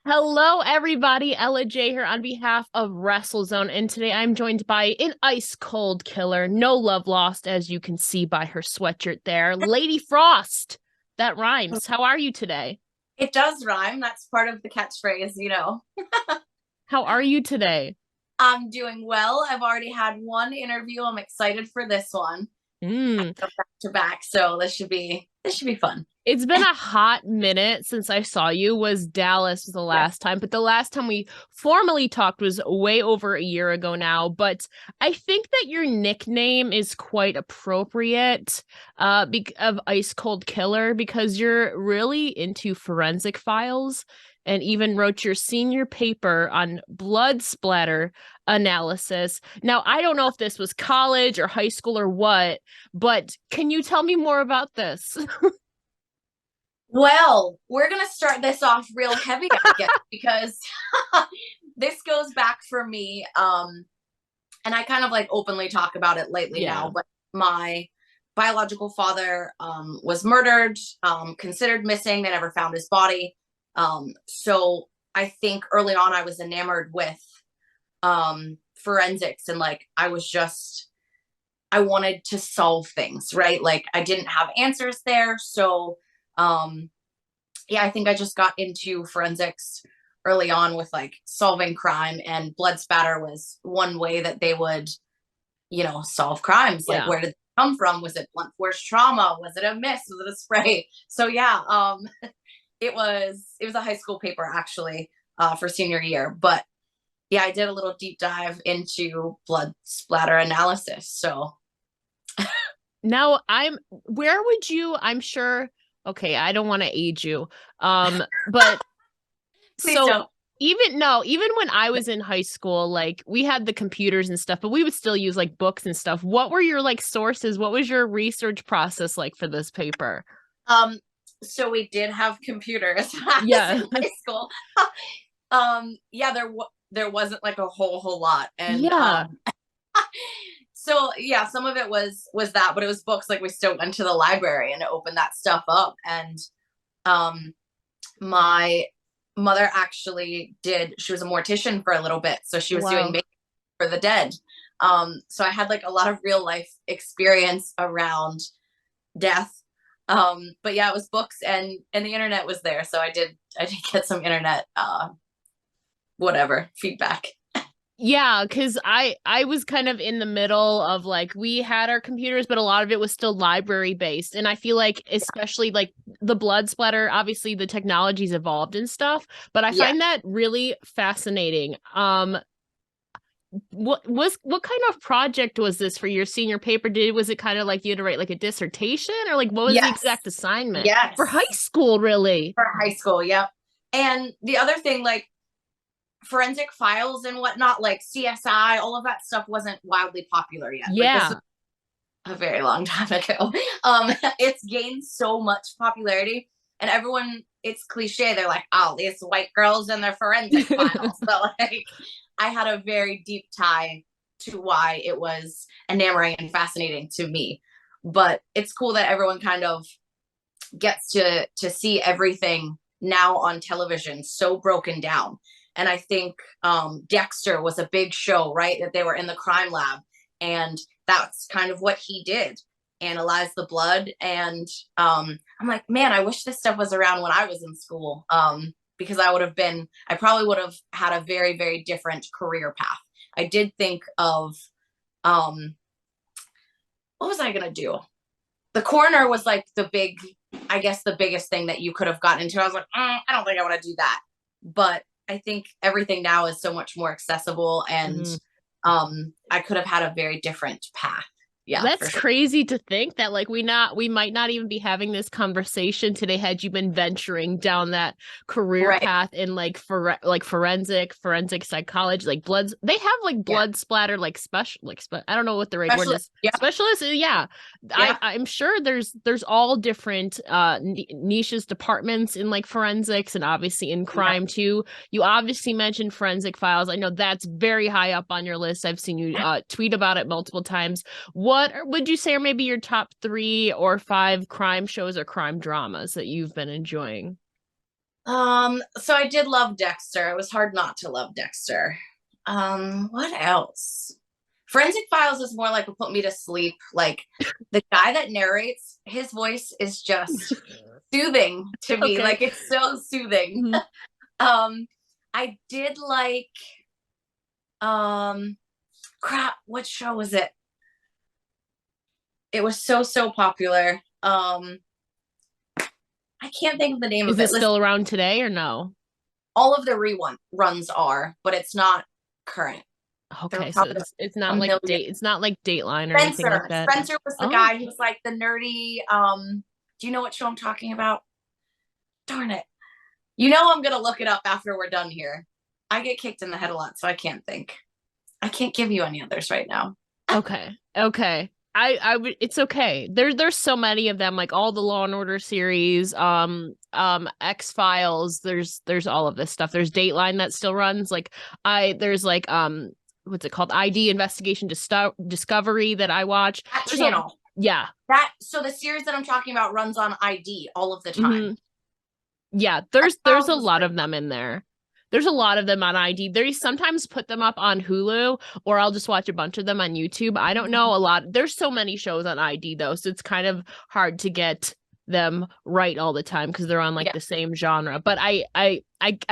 Hello, everybody. Ella J here on behalf of WrestleZone, and today I'm joined by an ice cold killer. No love lost, as you can see by her sweatshirt there. Lady Frost. That rhymes. How are you today? It does rhyme. That's part of the catchphrase. How are you today? I'm doing well. I've already had one interview. I'm excited for this one. Mm. Back to back, so this should be fun. It's been a hot minute since I saw you. Was Dallas the Yes. last time, but the last time we formally talked was way over a year ago now. But I think that your nickname is quite appropriate of Ice Cold Killer because you're really into forensic files and even wrote your senior paper on blood splatter analysis. Now, I don't know if this was college or high school or what, but can you tell me more about this? Well, we're gonna start this off real heavy, I guess, because this goes back for me. And I kind of like openly talk about it lately Yeah. now, but my biological father was murdered, considered missing. They never found his body. So I think early on I was enamored with forensics, and like I wanted to solve things, right? Like I didn't have answers there. So um yeah, I think I just got into forensics early on with like solving crime, and blood spatter was one way that they would, solve crimes. Like, Yeah. where did it come from? Was it blunt force trauma? Was it a miss? Was it a spray? So yeah, it was a high school paper actually, for senior year. But yeah, I did a little deep dive into blood splatter analysis. So Now where would you, I'm sure, okay, I don't want to age you. But please so don't. even no, even when I was in high school, like we had the computers and stuff, but we would still use like books and stuff. What were your like sources? What was your research process like for this paper? Um, so we did have computers in Yeah. high school. Yeah, there wasn't like a whole lot, and Yeah. so yeah, some of it was that, but it was books. Like we still went to the library and opened that stuff up, and um, my mother actually did. She was a mortician for a little bit, so she was doing Wow. makeup for the dead. So I had like a lot of real life experience around death. But yeah, it was books, and the internet was there, so I did get some internet whatever feedback. Yeah, because I was kind of in the middle of like we had our computers, but a lot of it was still library based. And I feel like especially like the blood splatter, obviously the technology's evolved and stuff, but I Yeah. find that really fascinating. What kind of project was this for your senior paper? Was it kind of like you had to write like a dissertation or like what was the Yes. exact assignment for high Yes. school, really? For high school, yep. And the other thing, like forensic files and whatnot, like CSI, all of that stuff wasn't wildly popular yet. Like this was Yeah. a very long time ago. It's gained so much popularity, and everyone, it's cliche. They're like, "Oh, these white girls and their forensic files." But like, I had a very deep tie to why it was enamoring and fascinating to me. But it's cool that everyone kind of gets to see everything now on television so broken down. And I think Dexter was a big show, right? That they were in the crime lab, and that's kind of what he did, analyze the blood. And I'm like, man, I wish this stuff was around when I was in school, because I probably would have had a very, very different career path. I did think of, um, what was I going to do? The coroner was like I guess the biggest thing that you could have gotten into. I was like, I don't think I want to do that. But I think everything now is so much more accessible, and Mhm. I could have had a very different path. Yeah, for That's sure. crazy to think that like we might not even be having this conversation today had you been venturing down that career Right. path in like forensic psychology, like bloods. They have like Yeah. blood splatter like special I don't know what the right word Especially, is. yeah, Specialists, yeah. yeah, I'm sure there's all different niches, departments in like forensics and obviously in yeah. crime too. You obviously mentioned forensic files. I know that's very high up on your list. I've seen you tweet about it multiple times. What would you say are maybe your top 3 or 5 crime shows or crime dramas that you've been enjoying? So I did love Dexter. It was hard not to love Dexter. What else? Forensic Files is more like what put me to sleep. Like the guy that narrates, his voice is just soothing to me. Okay. Like it's so soothing. Mhm. I did like um crap, what show was it? It was so popular. I can't think of the name Is of it it. Listen, still around today or no? all of the reruns are, but it's not current. There were Okay, so probably it's a not like million. it's not like Dateline or anything like Spencer. that. Spencer was the Oh, guy who was like the nerdy. Do you know what show I'm talking about? Darn it. You know I'm gonna look it up after we're done here. I get kicked in the head a lot, so I can't think. I can't give you any others right now. okay. Okay. I would it's okay. There's so many of them, like all the Law and Order series, X-Files, there's all of this stuff. There's Dateline that still runs. Like there's like what's it called? ID Investigation Discovery that I watch. That There's a channel. yeah. That so the series that I'm talking about runs on ID all of the time. Mhm. Yeah, there's X-Files a was lot great. of them in there. There's a lot of them on ID. They sometimes put them up on Hulu, or I'll just watch a bunch of them on YouTube. I don't know a lot. There's so many shows on ID though, so it's kind of hard to get them right all the time because they're on like Yeah. the same genre. But I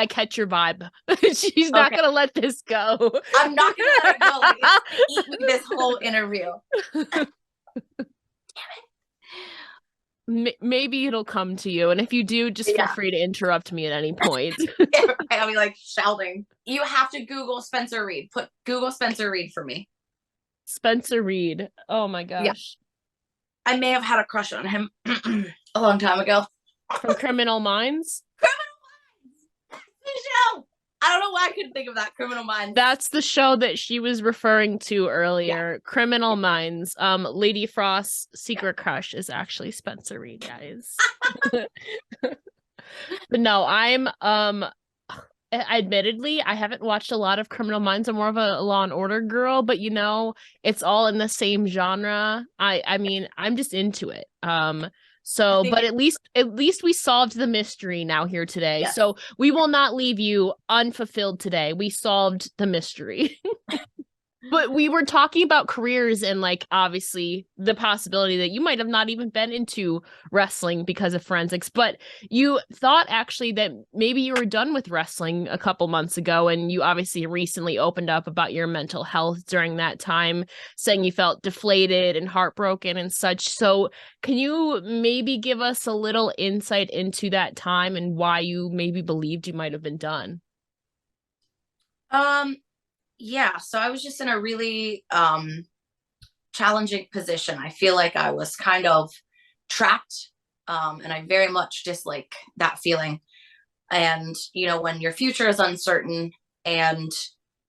catch your vibe. She's not Okay. gonna let this go. I'm not gonna let it go. Like it's gonna eat me this whole interview. Maybe it'll come to you, and if you do, just feel Yeah. free to interrupt me at any point. Right. I'll be like shouting. You have to Google Spencer Reed. Put Google Spencer Reed for me. Spencer Reed. Oh my Yeah. gosh. I may have had a crush on him a long time ago. From Criminal Minds. Show. I don't know why I couldn't think of that. Criminal Minds. That's the show that she was referring to earlier. Yeah. Criminal Minds. Lady Frost's secret crush is actually Spencer Reed, guys. But no, I'm admittedly, I haven't watched a lot of Criminal Minds. I'm more of a Law and Order girl, but it's all in the same genre. I mean, I'm just into it. So, but at least we solved the mystery now here today. Yes. So we will not leave you unfulfilled today. We solved the mystery. But we were talking about careers and like obviously the possibility that you might have not even been into wrestling because of forensics, but you thought actually that maybe you were done with wrestling a couple months ago, and you obviously recently opened up about your mental health during that time, saying you felt deflated and heartbroken and such. So can you maybe give us a little insight into that time and why you maybe believed you might have been done? Yeah, so I was just in a really challenging position. I feel like I was kind of trapped, and I very much dislike that feeling. And when your future is uncertain and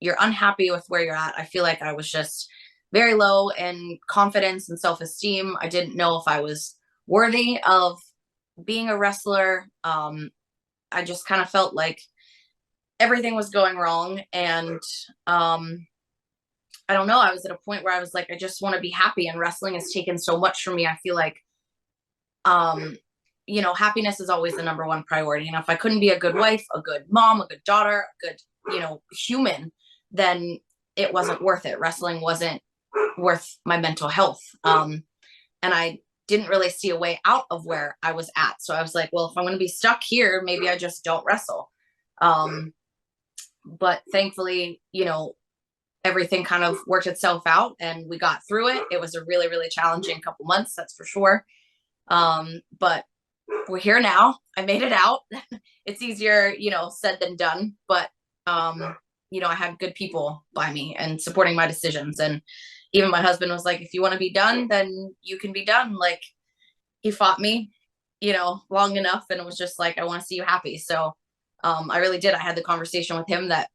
you're unhappy with where you're at, I feel like I was just very low in confidence and self-esteem. I didn't know if I was worthy of being a wrestler. I just kind of felt like everything was going wrong, and I don't know, I was at a point where I was like, I just want to be happy, and wrestling has taken so much from me. I feel like happiness is always the number one priority, and if I couldn't be a good wife, a good mom, a good daughter, a good human, then it wasn't worth it. Wrestling wasn't worth my mental health, and I didn't really see a way out of where I was at. So I was like, well, if I'm going to be stuck here, maybe I just don't wrestle. But thankfully, everything kind of worked itself out and we got through it. It was a really, really challenging couple months, that's for sure. But we're here now. I made it out. It's easier, said than done. But, I had good people by me and supporting my decisions. And even my husband was like, if you want to be done, then you can be done. Like, he fought me, long enough. And it was just like, I want to see you happy. So I really did. I had the conversation with him that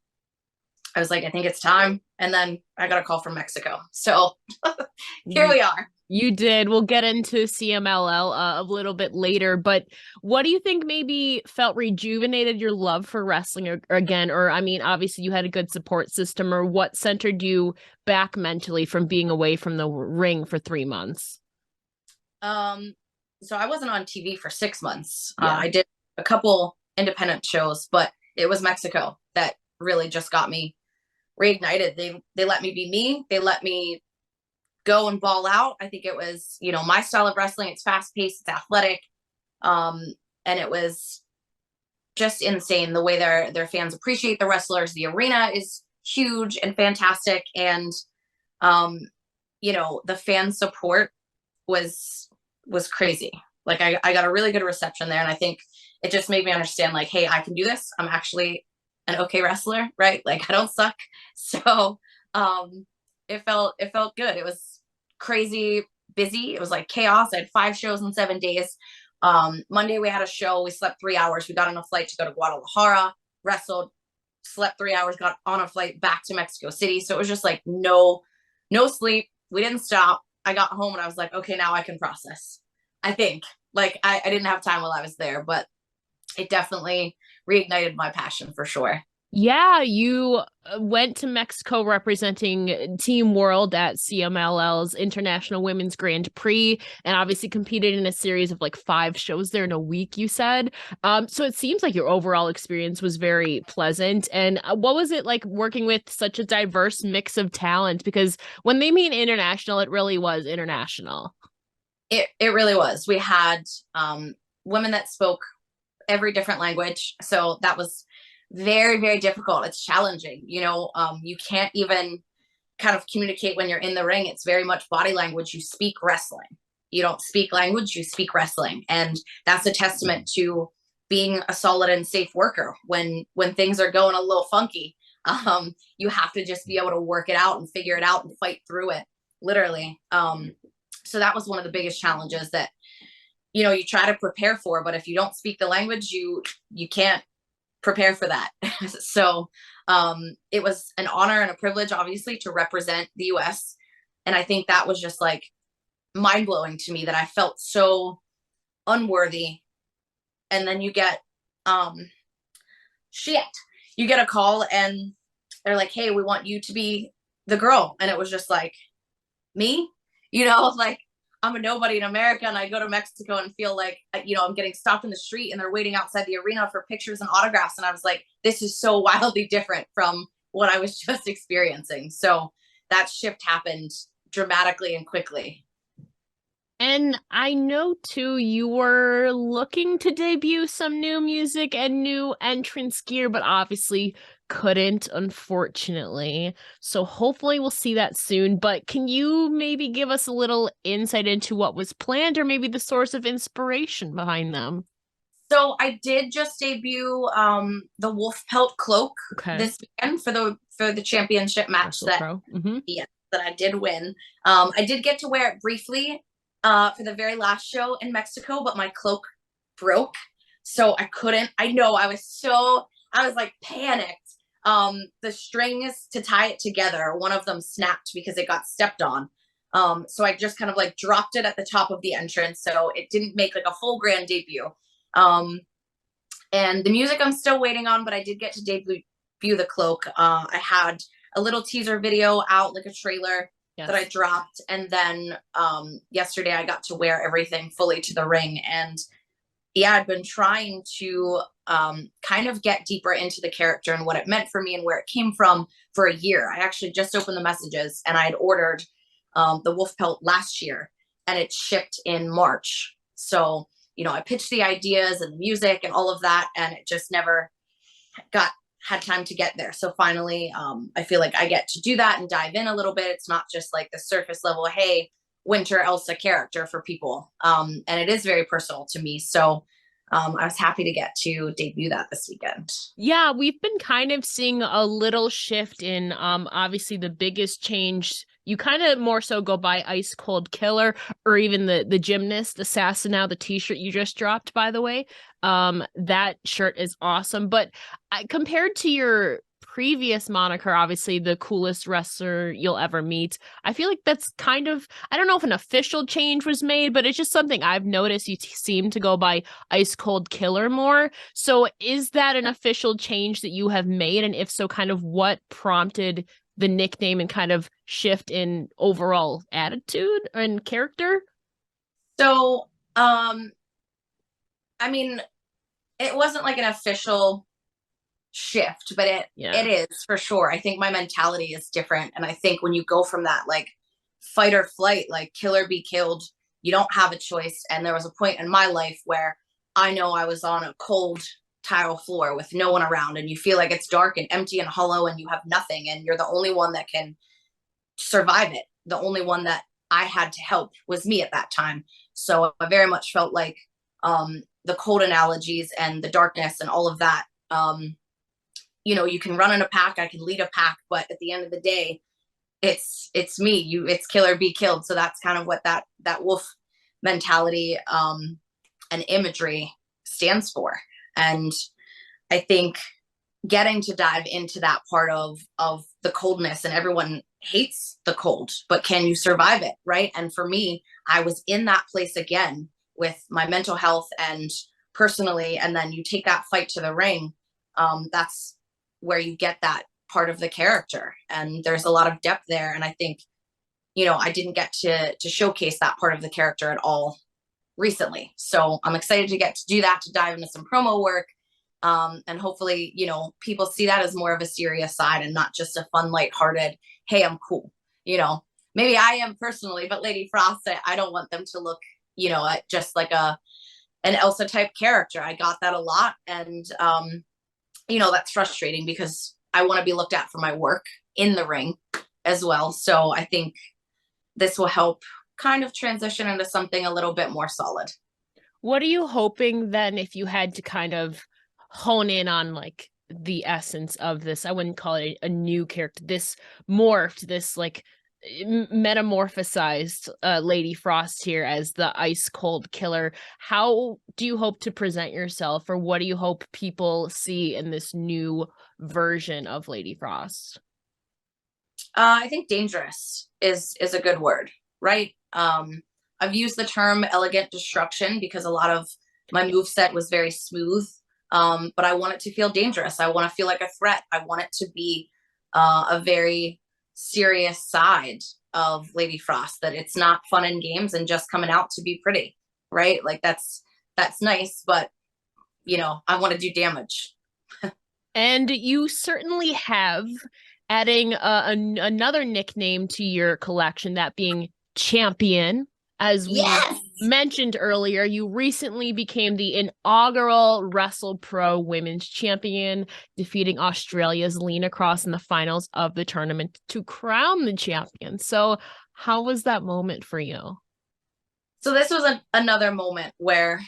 I was like, I think it's time. And then I got a call from Mexico. So here we are. You did. We'll get into CMLL a little bit later, but what do you think maybe felt rejuvenated your love for wrestling again? Or, I mean, obviously you had a good support system, or what centered you back mentally from being away from the ring for 3 months? So I wasn't on TV for 6 months. Yeah. I did a couple independent shows, but it was Mexico that really just got me reignited. They let me be me. They let me go and ball out. I think it was, you know, my style of wrestling. It's fast paced, it's athletic. Um, and it was just insane the way their fans appreciate the wrestlers. The arena is huge and fantastic. And um, you know, the fan support was crazy. Like I got a really good reception there. And I think it just made me understand like, hey, I can do this. I'm actually an okay wrestler, right? Like I don't suck. So it felt good. It was crazy busy. It was like chaos. I had 5 shows in 7 days. Monday we had a show. We slept 3 hours. We got on a flight to go to Guadalajara, wrestled, slept 3 hours, got on a flight back to Mexico City. So it was just like no sleep. We didn't stop. I got home and I was like, okay, now I can process. I think like I didn't have time while I was there, but it definitely reignited my passion for sure. Yeah, you went to Mexico representing Team World at CMLL's International Women's Grand Prix and obviously competed in a series of like 5 shows there in a week, you said. So it seems like your overall experience was very pleasant. And what was it like working with such a diverse mix of talent? Because when they mean international, it really was international. It really was. We had women that spoke every different language. So that was very, very difficult. It's challenging. You know, you can't even kind of communicate when you're in the ring. It's very much body language. You speak wrestling. You don't speak language, you speak wrestling. And that's a testament to being a solid and safe worker. When things are going a little funky, you have to just be able to work it out and figure it out and fight through it, literally. So that was one of the biggest challenges that, you know, you try to prepare for, but if you don't speak the language, you can't prepare for that. So it was an honor and a privilege, obviously, to represent the US. And I think that was just like mind blowing to me that I felt so unworthy. And then you get shit. You get a call and they're like, hey, we want you to be the girl. And it was just like, me? You know, like I'm a nobody in America and I go to Mexico and feel like, you know, I'm getting stopped in the street and they're waiting outside the arena for pictures and autographs. And I was like, this is so wildly different from what I was just experiencing. So that shift happened dramatically and quickly. And I know too, you were looking to debut some new music and new entrance gear, but obviously couldn't, unfortunately. So hopefully we'll see that soon. But can you maybe give us a little insight into what was planned or maybe the source of inspiration behind them? So I did just debut the wolf pelt cloak Okay. this weekend for the championship match Wrestle that Pro. Mm-hmm. yeah, that I did win. I did get to wear it briefly for the very last show in Mexico, but my cloak broke. So I couldn't. I know I was like panicked. The strings to tie it together, one of them snapped because it got stepped on. So I just kind of like dropped it at the top of the entrance. So it didn't make like a full grand debut. Um, and the music I'm still waiting on, but I did get to debut the cloak. I had a little teaser video out, like a trailer that I dropped. And then yesterday I got to wear everything fully to the ring. And yeah, I've been trying to kind of get deeper into the character and what it meant for me and where it came from for a year. I actually just opened the messages and I had ordered the wolf pelt last year and it shipped in March. So, you know, I pitched the ideas and the music and all of that, and it just never had time to get there. So finally, I feel like I get to do that and dive in a little bit. It's not just like the surface level, hey, Winter Elsa character for people. And it is very personal to me. So I was happy to get to debut that this weekend. Yeah, we've been kind of seeing a little shift in obviously the biggest change. You kind of more so go by Ice Cold Killer or even the gymnast assassin now, the t-shirt you just dropped, by the way. That shirt is awesome. But compared to your previous moniker, obviously the coolest wrestler you'll ever meet, I feel like that's kind of, I don't know if an official change was made, but it's just something I've noticed. You seem to go by Ice Cold Killer more. So is that an official change that you have made? And if so, kind of what prompted the nickname and kind of shift in overall attitude and character? So, I mean, it wasn't like an official shift, but Yeah. it is for sure. I think my mentality is different. And I think when you go from that like fight or flight, like kill or be killed, you don't have a choice. And there was a point in my life where I know I was on a cold tile floor with no one around, and you feel like it's dark and empty and hollow and you have nothing, and you're the only one that can survive it. The only one that I had to help was me at that time. So I very much felt like the cold analogies and the darkness and all of that. You can run in a pack, I can lead a pack, but at the end of the day, it's me. It's kill or be killed. So that's kind of what that wolf mentality and imagery stands for. And I think getting to dive into that part of the coldness, and everyone hates the cold, but can you survive it, right? And for me, I was in that place again with my mental health and personally, and then you take that fight to the ring. That's where you get that part of the character, and there's a lot of depth there. And I think I didn't get to showcase that part of the character at all recently, so I'm excited to get to do that, to dive into some promo work. And hopefully, people see that as more of a serious side and not just a fun, lighthearted, hey, I'm cool. Maybe I am personally, but Lady Frost, I don't want them to look, just like an Elsa type character. I got that a lot. And, that's frustrating because I want to be looked at for my work in the ring as well. So I think this will help kind of transition into something a little bit more solid. What are you hoping then, if you had to kind of hone in on like the essence of this? I wouldn't call it a new character, this morphed, this like metamorphosized Lady Frost here as the ice cold killer. How do you hope to present yourself, or what do you hope people see in this new version of Lady Frost? I think dangerous is a good word, right? I've used the term elegant destruction because a lot of my move set was very smooth, but I want it to feel dangerous. I want to feel like a threat. I want it to be a very serious side of Lady Frost, that it's not fun and games and just coming out to be pretty, right? Like that's nice, but I want to do damage. And you certainly have, adding another nickname to your collection, that being Champion. As we Yes. mentioned earlier, you recently became the inaugural WrestlePro Women's Champion, defeating Australia's Lena Cross in the finals of the tournament to crown the champion. So how was that moment for you? So this was another moment where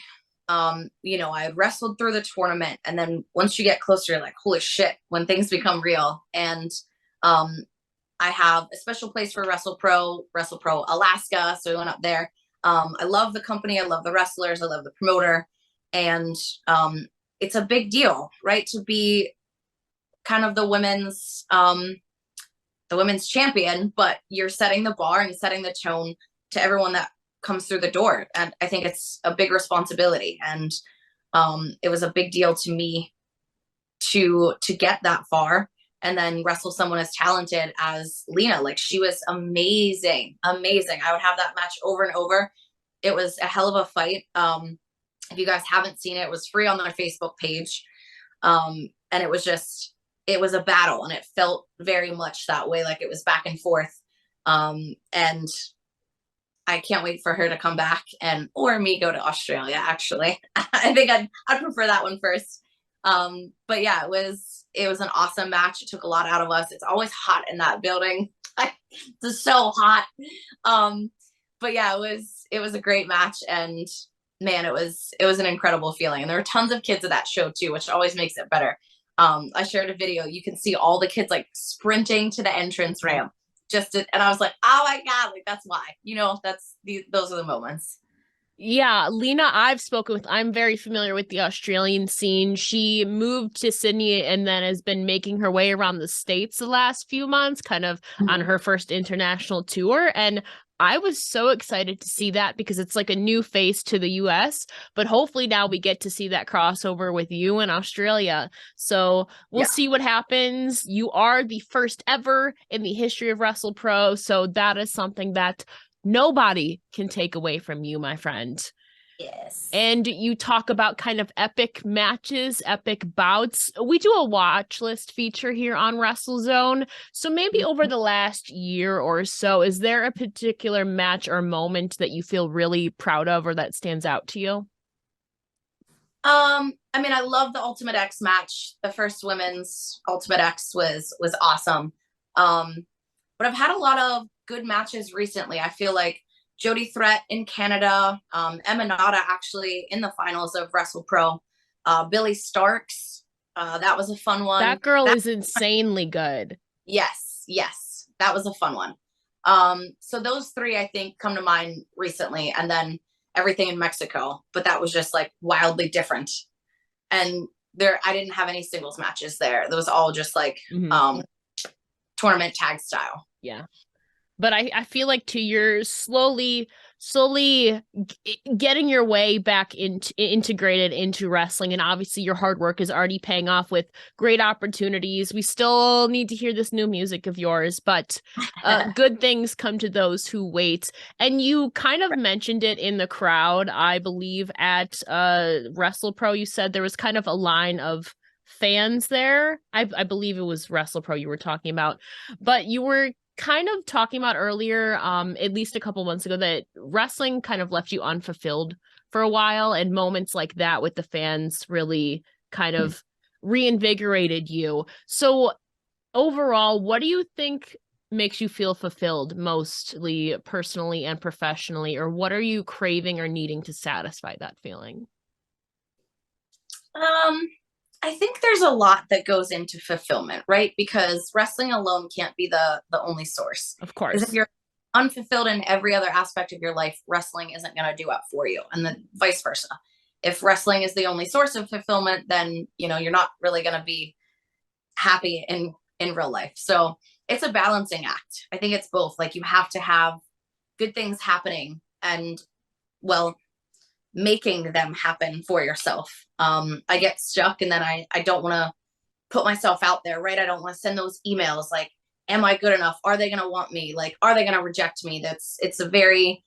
I wrestled through the tournament, and then once you get closer, you're like, holy shit, when things become real. And I have a special place for WrestlePro Alaska, so we went up there. I love the company, I love the wrestlers, I love the promoter, and it's a big deal, right, to be kind of the women's champion, but you're setting the bar and setting the tone to everyone that comes through the door. And I think it's a big responsibility. And it was a big deal to me to get that far and then wrestle someone as talented as Lena. Like, she was amazing. I would have that match over and over. It was a hell of a fight. If you guys haven't seen it, it was free on their Facebook page. And it was a battle, and it felt very much that way. Like, it was back and forth. And I can't wait for her to come back or me go to Australia. Actually, I think I'd prefer that one first. But yeah, it was an awesome match. It took a lot out of us. It's always hot in that building. It's so hot. But yeah, it was a great match, and man, it was an incredible feeling. And there were tons of kids at that show too, which always makes it better. I shared a video. You can see all the kids like sprinting to the entrance ramp. And I was like, oh my God, like that's why, those are the moments. Yeah, Lena, I've spoken with. I'm very familiar with the Australian scene. She moved to Sydney and then has been making her way around the States the last few months, kind of on her first international tour. And I was so excited to see that because it's like a new face to the US, but hopefully now we get to see that crossover with you in Australia. So we'll see what happens. You are the first ever in the history of WrestlePro, so that is something that nobody can take away from you, my friend. Yes. And you talk about kind of epic matches, epic bouts. We do a watch list feature here on WrestleZone. So maybe over the last year or so, is there a particular match or moment that you feel really proud of or that stands out to you? I mean, I love the Ultimate X match. The first women's Ultimate X was awesome. Um, but I've had a lot of good matches recently. I feel like Jody Threat in Canada, Emanata actually in the finals of Wrestle Pro, Billy Starks. That was a fun one. That girl That is insanely good. yes, that was a fun one. So those three I think come to mind recently, and then everything in Mexico. But that was just like wildly different. And there, I didn't have any singles matches there. It was all just like Mhm. tournament tag style. Yeah. But I feel like too you're slowly getting your way back into integrated into wrestling, and obviously your hard work is already paying off with great opportunities. We still need to hear this new music of yours, but good things come to those who wait. And you kind of mentioned it in the crowd, I believe, at WrestlePro. You said there was kind of a line of fans there. I believe it was WrestlePro you were talking about, but you were kind of talking about earlier, at least a couple months ago, that wrestling kind of left you unfulfilled for a while, and moments like that with the fans really kind of reinvigorated you. So overall, what do you think makes you feel fulfilled mostly personally and professionally, or what are you craving or needing to satisfy that feeling? Um, I think there's a lot that goes into fulfillment, right? Because wrestling alone can't be the only source. Of Because if course. you're unfulfilled in every other aspect of your life, wrestling isn't going to do it for you, and then vice versa. If wrestling is the only source of fulfillment, then you're not really going to be happy in real life. So it's a balancing act. I think it's both. Like you have to have good things happening and well making them happen for yourself. I get stuck and then I don't want to put myself out there, right? I don't want to send those emails like, am I good enough? Are they going to want me? Like, are they going to reject me? It's a very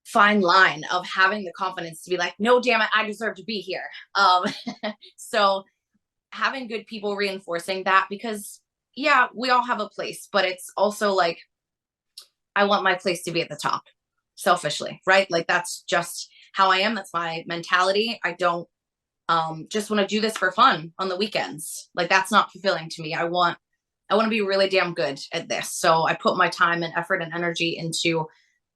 fine line of having the confidence to be like, no, damn it, I deserve to be here. So having good people reinforcing that, because yeah, we all have a place, but it's also like, I want my place to be at the top selfishly, right? Like that's just how I am. That's my mentality. I don't just want to do this for fun on the weekends. Like that's not fulfilling to me. I want to be really damn good at this. So I put my time and effort and energy into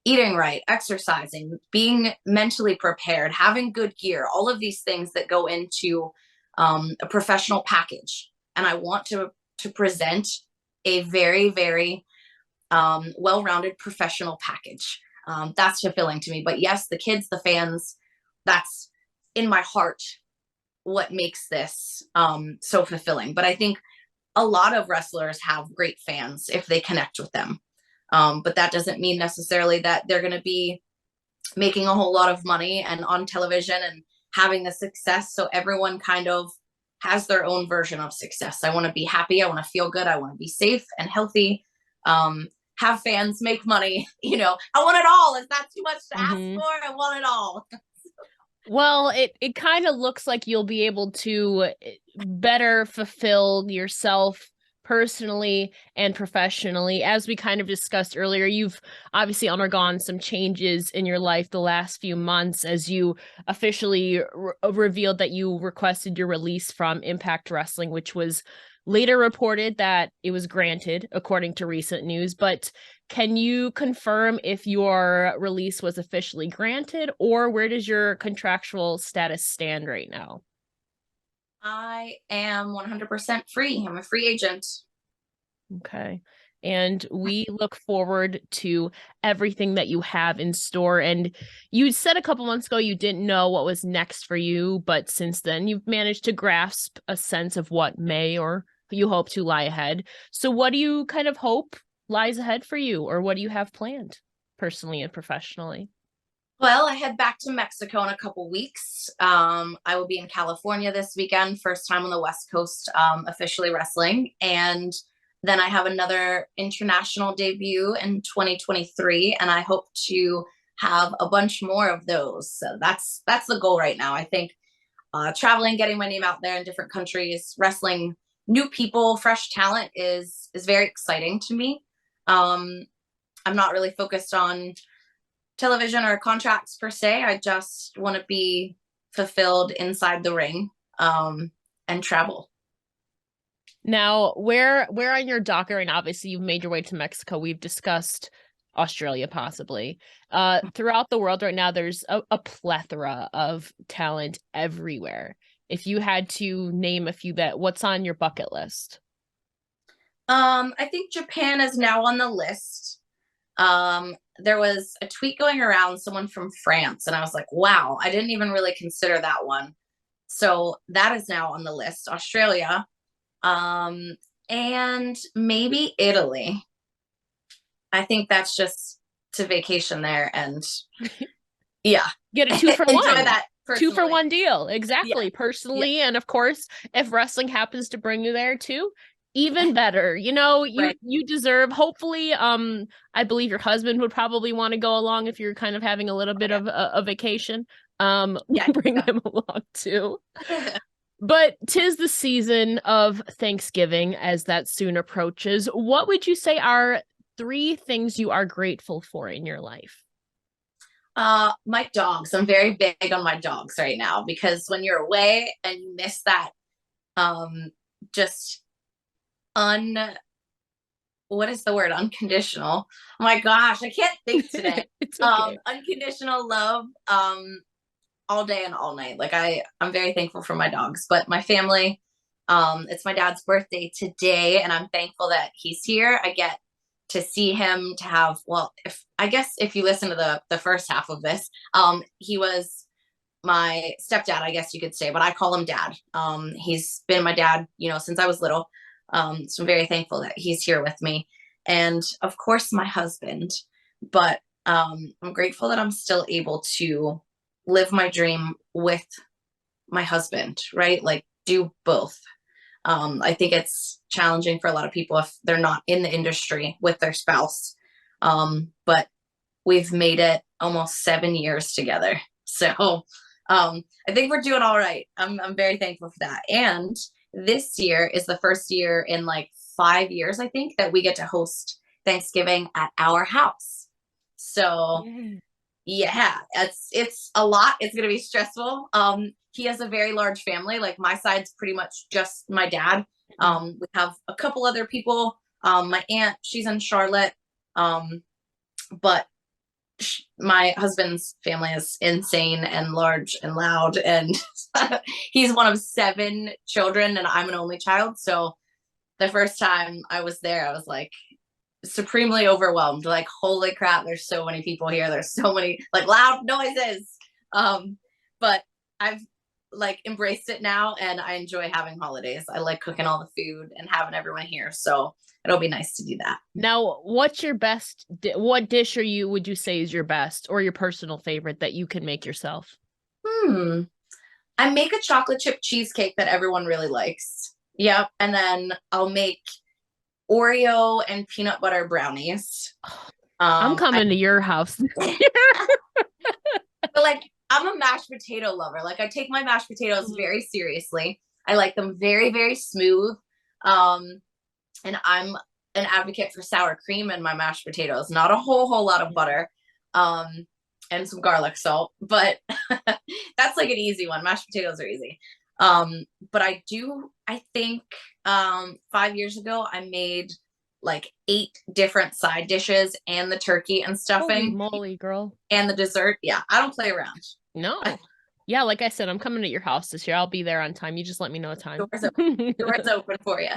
eating right, exercising, being mentally prepared, having good gear, all of these things that go into a professional package. And I want to present a very, very well-rounded professional package. That's fulfilling to me. But yes, the kids, the fans, that's in my heart what makes this so fulfilling. But I think a lot of wrestlers have great fans if they connect with them. But that doesn't mean necessarily that they're going to be making a whole lot of money and on television and having the success. So everyone kind of has their own version of success. I want to be happy. I want to feel good. I want to be safe and healthy. Have fans, make money. I want it all. Is that too much to ask Mm-hmm. for? I want it all. Well, it kind of looks like you'll be able to better fulfill yourself personally and professionally. As we kind of discussed earlier, you've obviously undergone some changes in your life the last few months as you officially revealed that you requested your release from Impact Wrestling, which was later reported that it was granted according to recent news. But can you confirm if your release was officially granted, or where does your contractual status stand right now? I am 100% free. I'm a free agent. Okay. And we look forward to everything that you have in store. And you said a couple months ago you didn't know what was next for you, but since then you've managed to grasp a sense of what may or you hope to lie ahead. So, what do you kind of hope lies ahead for you, or what do you have planned personally and professionally? Well, I head back to Mexico in a couple weeks. I will be in California this weekend, first time on the West Coast, officially wrestling. And then I have another international debut in 2023, and I hope to have a bunch more of those. So that's the goal right now. I think traveling, getting my name out there in different countries, wrestling new people, fresh talent is very exciting to me. I'm not really focused on television or contracts per se. I just want to be fulfilled inside the ring, and travel. Now, where on your docket, and obviously you've made your way to Mexico. We've discussed Australia possibly. Throughout the world right now, there's a plethora of talent everywhere. If you had to name a few, what's on your bucket list? I think Japan is now on the list. There was a tweet going around, someone from France, and I was like, wow, I didn't even really consider that one. So that is now on the list. Australia, and maybe Italy. I think that's just to vacation there and yeah, Get a two for enjoy one. that. Two for Personally. one deal. Exactly. Yeah. Personally. And of course, if wrestling happens to bring you there too, even better. You know, Right. you deserve, hopefully, I believe your husband would probably want to go along if you're kind of having a little bit of a vacation. Yeah. Bring him along too. But 'tis the season of Thanksgiving as that soon approaches. What would you say are 3 things you are grateful for in your life? My dogs. I'm very big on my dogs right now because when you're away and you miss that, just un what is the word? Unconditional. Oh my gosh, I can't think today. It's okay. Unconditional love, all day and all night. Like I'm very thankful for my dogs, but my family, it's my dad's birthday today, and I'm thankful that he's here. I get to see him, to have, well, if I guess if you listen to the first half of this, he was my stepdad, I guess you could say, but I call him dad. He's been my dad, since I was little. So I'm very thankful that he's here with me. And of course, my husband. But I'm grateful that I'm still able to live my dream with my husband, right? Like, do both. I think it's challenging for a lot of people if they're not in the industry with their spouse. But we've made it almost 7 years together. So I think we're doing all right. I'm very thankful for that. And this year is the first year in like 5 years, I think, that we get to host Thanksgiving at our house. So yeah, it's a lot. It's gonna be stressful. He has a very large family. Like my side's pretty much just my dad. We have a couple other people. My aunt, she's in Charlotte. But my husband's family is insane and large and loud, and he's one of 7 children, and I'm an only child. So the first time I was there, I was like supremely overwhelmed. Like, holy crap, there's so many people here. There's so many like loud noises. But I've like embraced it now, and I enjoy having holidays. I like cooking all the food and having everyone here. So it'll be nice to do that. Now, what's your best? What dish would you say is your best or your personal favorite that you can make yourself? I make a chocolate chip cheesecake that everyone really likes. Yep. And then I'll make Oreo and peanut butter brownies. I'm coming to your house. But like, I'm a mashed potato lover. Like, I take my mashed potatoes very seriously. I like them very, very smooth. And I'm an advocate for sour cream in my mashed potatoes, not a whole lot of butter, and some garlic salt. But that's like an easy one. Mashed potatoes are easy. But I think 5 years ago, I made like 8 different side dishes and the turkey and stuffing. Holy moly, girl. And the dessert. Yeah, I don't play around. No. Yeah, like I said, I'm coming to your house this year. I'll be there on time. You just let me know a time. Doors open for you.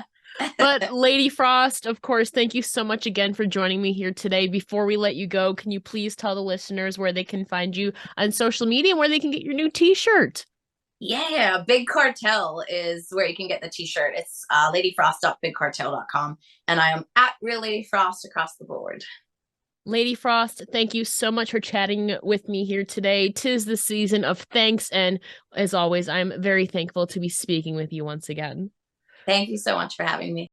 But Lady Frost, of course, thank you so much again for joining me here today. Before we let you go, can you please tell the listeners where they can find you on social media and where they can get your new t-shirt? Yeah, Big Cartel is where you can get the t-shirt. It's ladyfrost.bigcartel.com. And I am at Real Lady Frost across the board. Lady Frost, thank you so much for chatting with me here today. 'Tis the season of thanks, and as always, I'm very thankful to be speaking with you once again. Thank you so much for having me.